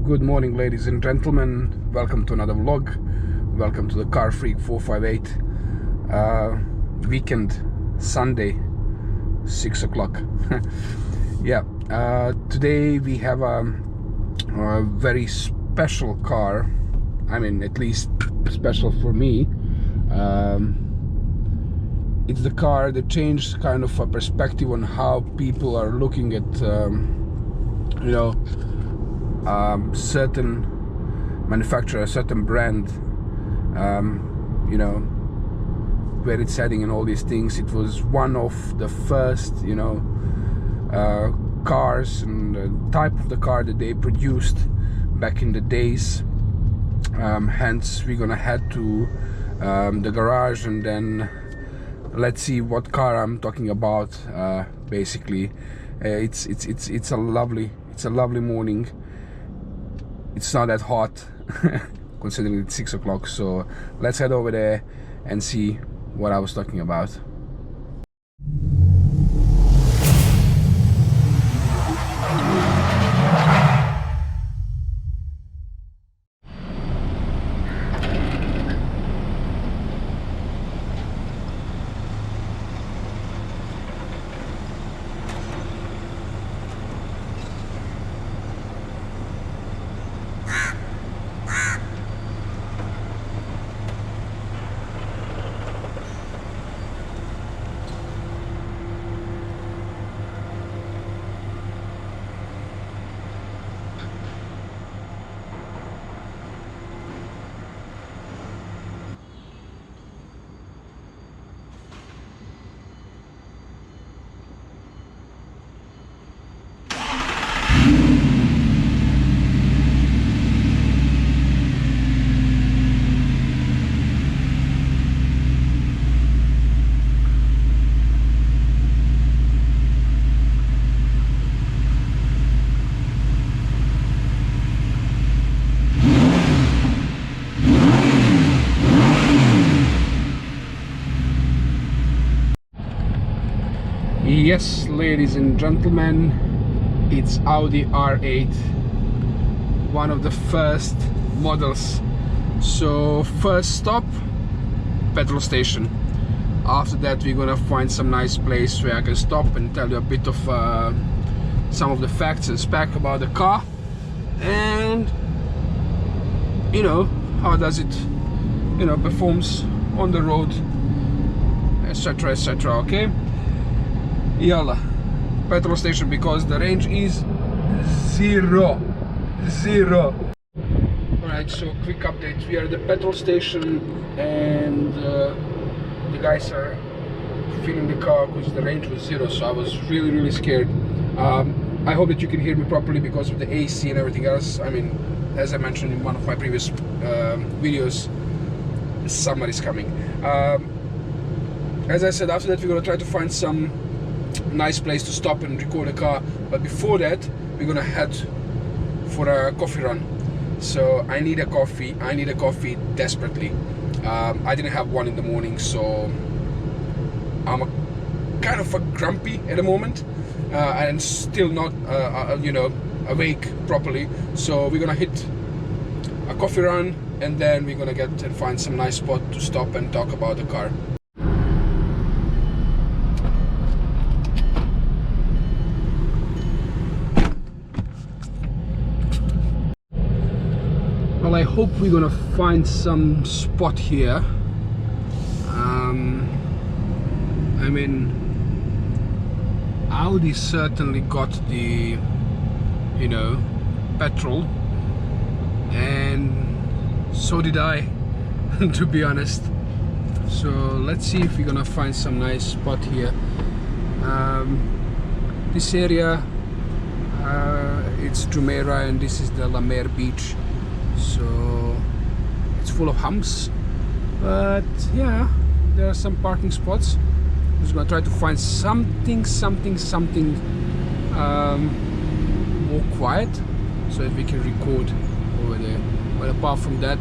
Good morning, ladies and gentlemen. Welcome to another vlog. Welcome to the CarFreak 458 weekend, Sunday, 6 o'clock. Yeah, today we have a very special car. I mean, at least special for me. It's the car that changed kind of a perspective on how people are looking at certain manufacturer, certain brand, where it's heading and all these things. It was one of the first, cars and the type of the car that they produced back in the days. Hence, we're gonna head to the garage and then let's see what car I'm talking about. Basically, it's a lovely morning. It's not that hot considering it's 6 o'clock, so let's head over there and see what I was talking about. Yes, ladies and gentlemen, it's Audi R8, one of the first models. So first stop, petrol station. After that we're gonna find some nice place where I can stop and tell you a bit of some of the facts and spec about the car, and how does it performs on the road, etc, etc. Okay, yalla, petrol station, because the range is zero. Alright, so quick update. We are at the petrol station and the guys are filling the car because the range was zero, so I was really scared. I hope that you can hear me properly because of the AC and everything else. I mean, as I mentioned in one of my previous videos, summer is coming. As I said, after that we're gonna try to find some nice place to stop and record the car, but before that we're gonna head for a coffee run. So I need a coffee desperately. I didn't have one in the morning, so I'm kind of grumpy at the moment, and still not awake properly. So we're gonna hit a coffee run and then we're gonna get and find some nice spot to stop and talk about the car. Well, I hope we're gonna find some spot here. I mean, Audi certainly got the petrol, and so did I to be honest. So let's see if we're gonna find some nice spot here. This area, it's Jumeirah and this is the La Mer beach. So it's full of humps, but yeah, there are some parking spots. I'm just gonna try to find something more quiet so that we can record over there. But apart from that,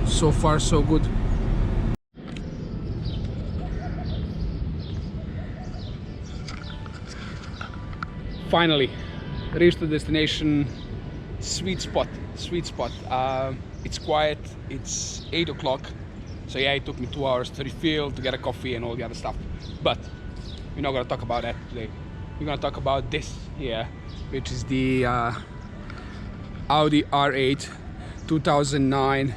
so far so good. Finally reached the destination. sweet spot. It's quiet, it's 8 o'clock, so yeah, it took me 2 hours to refill, to get a coffee and all the other stuff, but we're not gonna talk about that today. We're gonna talk about this here, which is the Audi R8 2009,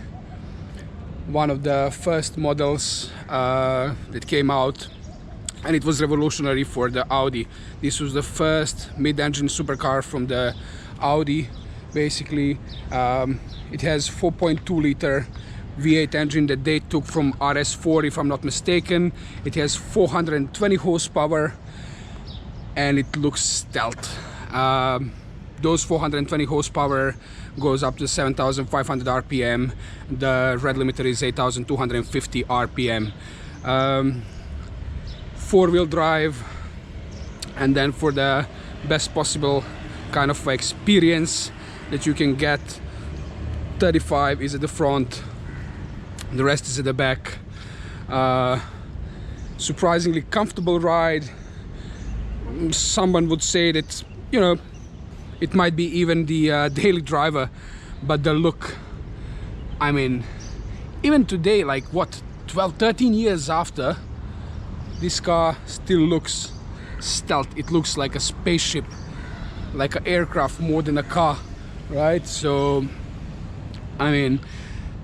one of the first models that came out, and it was revolutionary for the Audi. This was the first mid-engine supercar from the Audi. Basically, it has 4.2 liter V8 engine that they took from RS4, if I'm not mistaken. It has 420 horsepower and it looks stealth. Those 420 horsepower goes up to 7,500 RPM. The red limiter is 8,250 RPM. Four-wheel drive, and then for the best possible kind of experience that you can get, 35 is at the front, the rest is at the back. Surprisingly comfortable ride. Someone would say that, you know, it might be even the daily driver, but the look, I mean, even today, like what, 12-13 years after, this car still looks stealth. It looks like a spaceship, like an aircraft more than a car, right? So I mean,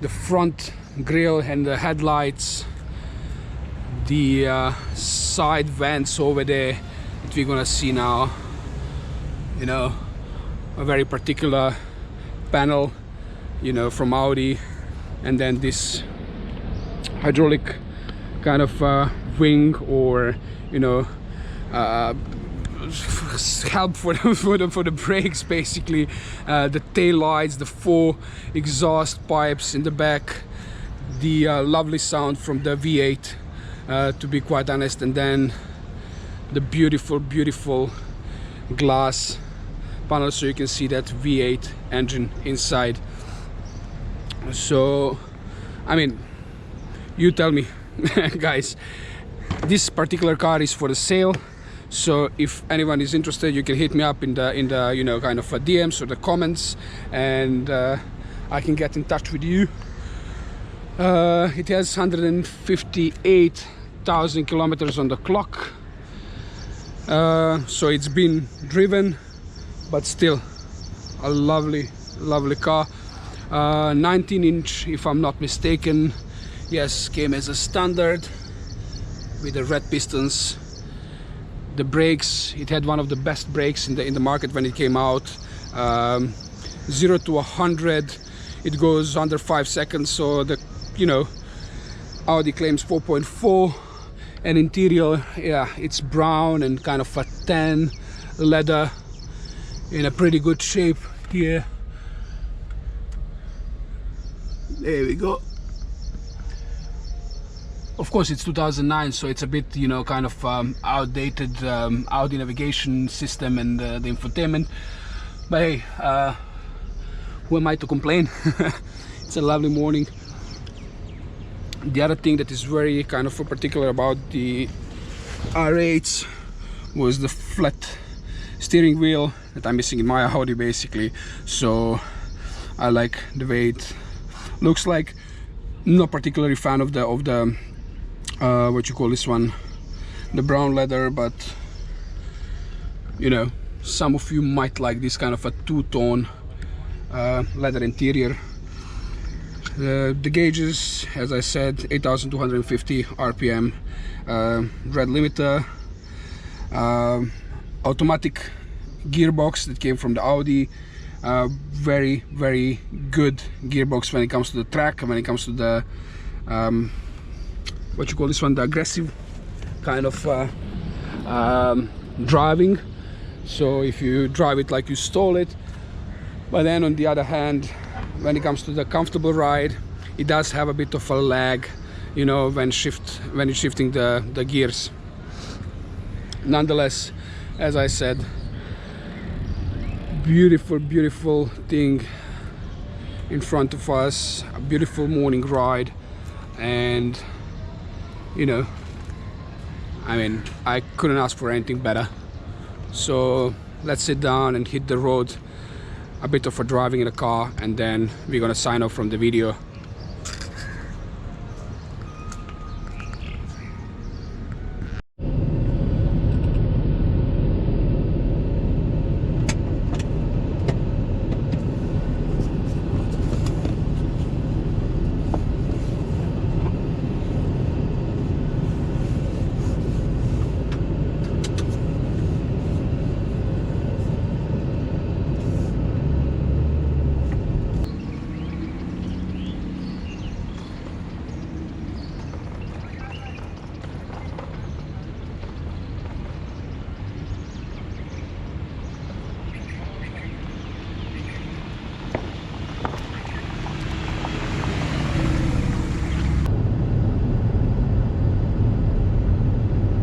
the front grille and the headlights, the side vents over there that we're gonna see now, you know, a very particular panel, you know, from Audi, and then this hydraulic kind of wing, or you know, help for the brakes, basically. The tail lights, the 4 exhaust pipes in the back, the lovely sound from the V8, to be quite honest, and then the beautiful glass panel, so you can see that V8 engine inside. So I mean, you tell me guys, this particular car is for the sale. So if anyone is interested, you can hit me up in the you know, kind of DMs or the comments, and I can get in touch with you. It has 158,000 kilometers on the clock, so it's been driven, but still a lovely car. 19-inch, if I'm not mistaken. Yes, came as a standard with the red pistons. The brakes, it had one of the best brakes in the market when it came out. 0 to 100, it goes under 5 seconds. So the, you know, Audi claims 4.4, and interior, yeah, it's brown and kind of a tan leather, in a pretty good shape here. There we go. Of course, it's 2009, so it's a bit, you know, kind of outdated Audi navigation system and the infotainment. But hey, who am I to complain? It's a lovely morning. The other thing that is very kind of particular about the R8s was the flat steering wheel that I'm missing in my Audi, basically. So I like the way it looks like. Not particularly fan of the what you call this one, the brown leather, but you know, some of you might like this kind of a two-tone leather interior. The gauges, as I said, 8,250 RPM, red limiter, automatic gearbox that came from the Audi. Very good gearbox when it comes to the track and when it comes to the what you call this one, the aggressive kind of driving. So if you drive it like you stole it. But then on the other hand, when it comes to the comfortable ride, it does have a bit of a lag, you know, when you're shifting the gears. Nonetheless, as I said, beautiful thing in front of us, a beautiful morning ride, and you know, I mean, I couldn't ask for anything better. So let's sit down and hit the road. a bit of a driving in the car, and then we're gonna sign off from the video.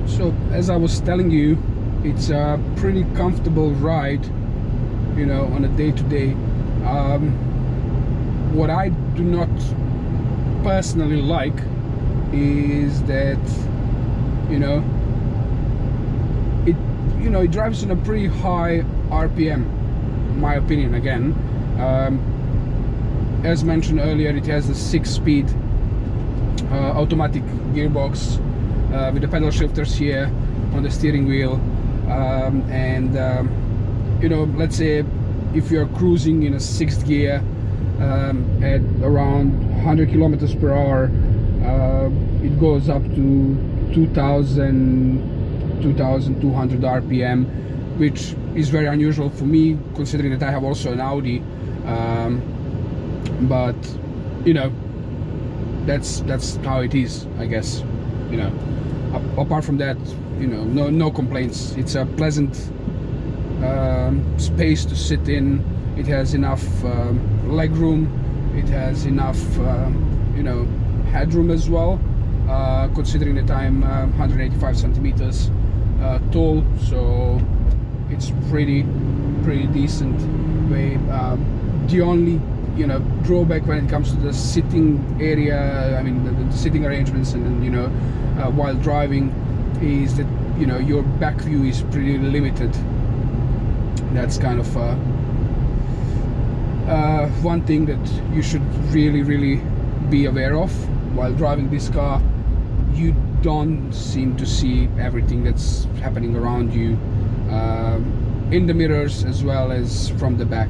So as I was telling you, it's a pretty comfortable ride, you know, on a day-to-day. What I do not personally like is that, you know, it drives on a pretty high RPM, in my opinion. Again, as mentioned earlier, it has a 6-speed automatic gearbox with the pedal shifters here on the steering wheel, you know, let's say if you're cruising in a 6th gear at around 100 kilometers per hour, it goes up to 2200 RPM, which is very unusual for me, considering that I have also an Audi. But you know, that's how it is, I guess. You know, apart from that, you know, no complaints. It's a pleasant space to sit in. It has enough leg room. It has enough you know, headroom as well, considering that I'm 185 centimeters tall, so it's pretty decent way. The only, you know, drawback when it comes to the sitting area, I mean the sitting arrangements, and you know, while driving, is that, you know, your back view is pretty limited. That's kind of one thing that you should really be aware of while driving this car. You don't seem to see everything that's happening around you, in the mirrors as well as from the back.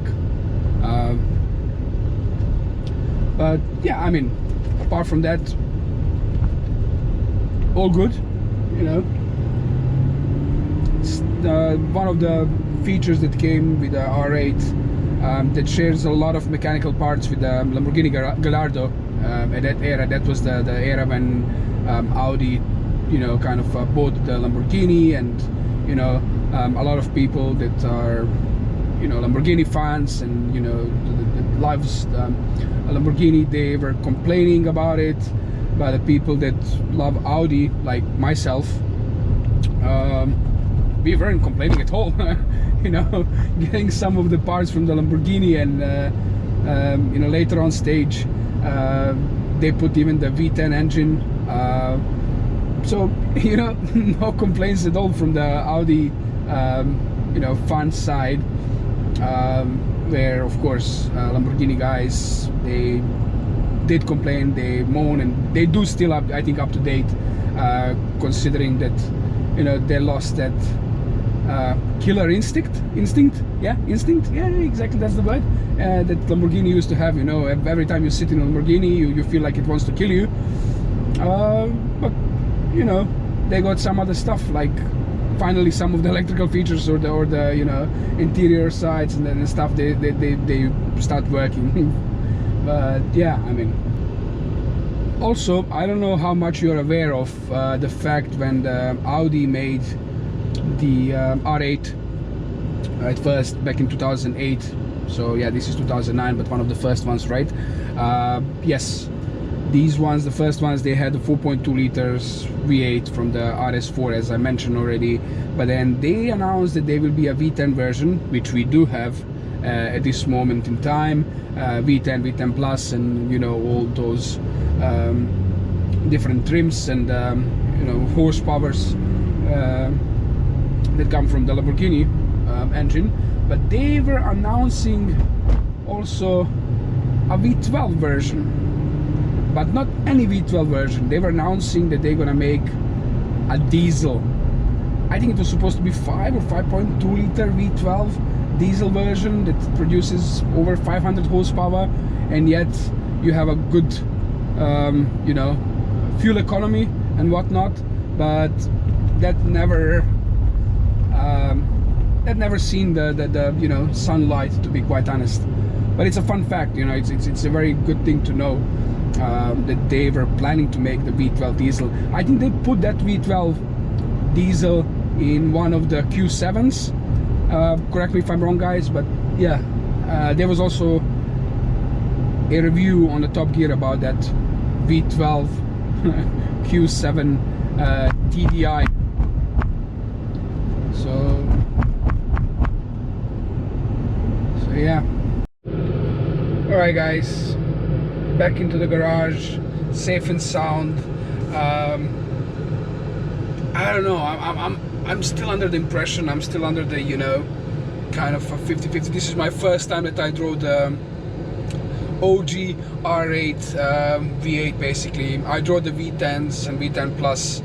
But yeah, I mean, apart from that, all good, you know. It's one of the features that came with the R8 that shares a lot of mechanical parts with the Lamborghini Gallardo. At that era, that was the era when Audi, you know, kind of bought the Lamborghini, and you know, a lot of people that are, you know, Lamborghini fans, and you know, that loves Lamborghini, they were complaining about it. But the people that love Audi, like myself, we weren't complaining at all. You know, getting some of the parts from the Lamborghini, and you know, later on stage, they put even the V10 engine. So you know, no complaints at all from the Audi, you know, fan side. Where of course Lamborghini guys, they did complain, they moan, and they do still up, I think, up to date, considering that, you know, they lost that killer instinct, yeah, exactly, that's the word, that Lamborghini used to have. You know, every time you sit in a Lamborghini, you feel like it wants to kill you. But you know, they got some other stuff, like finally some of the electrical features, or the you know, interior sides and then stuff, they start working. But yeah, I mean, also, I don't know how much you're aware of the fact when the Audi made the R8 at first back in 2008. So yeah, this is 2009, but one of the first ones, right? Yes, these ones, the first ones, they had the 4.2 liters V8 from the RS4, as I mentioned already. But then they announced that there will be a V10 version, which we do have at this moment in time. V10, V10 Plus, and you know, all those different trims and you know, horsepowers that come from the Lamborghini engine. but they were announcing also a V12 version, but not any V12 version. They were announcing that they're gonna make a diesel. I think it was supposed to be 5 or 5.2 liter V12 diesel version that produces over 500 horsepower, and yet you have a good you know, fuel economy and whatnot, but that never seen the you know, sunlight, to be quite honest. But it's a fun fact, you know, it's a very good thing to know that they were planning to make the V12 diesel. I think they put that V12 diesel in one of the Q7s. Correct me if I'm wrong, guys, but yeah, there was also a review on the Top Gear about that V12 Q7 TDI. So yeah. Alright guys, back into the garage, safe and sound. I don't know, I'm still under the impression, I'm still under the, you know, kind of a 50-50. This is my first time that I drove the Audi R8 V8 basically. I drove the V10s and V10 Plus,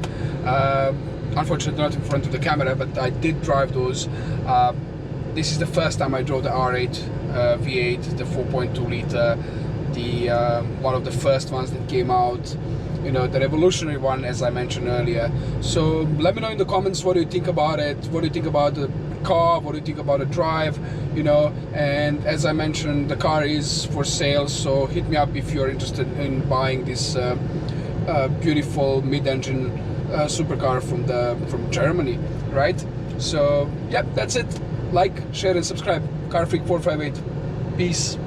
unfortunately not in front of the camera, but I did drive those. This is the first time I drove the R8 V8, the 4.2 liter, the one of the first ones that came out, you know, the revolutionary one, as I mentioned earlier. So let me know in the comments, what do you think about it? What do you think about the car? What do you think about the drive? You know, and as I mentioned, the car is for sale, so hit me up if you're interested in buying this beautiful mid-engine supercar from Germany, right? So yeah, that's it. Like, share and subscribe. CarFreak 458. Peace.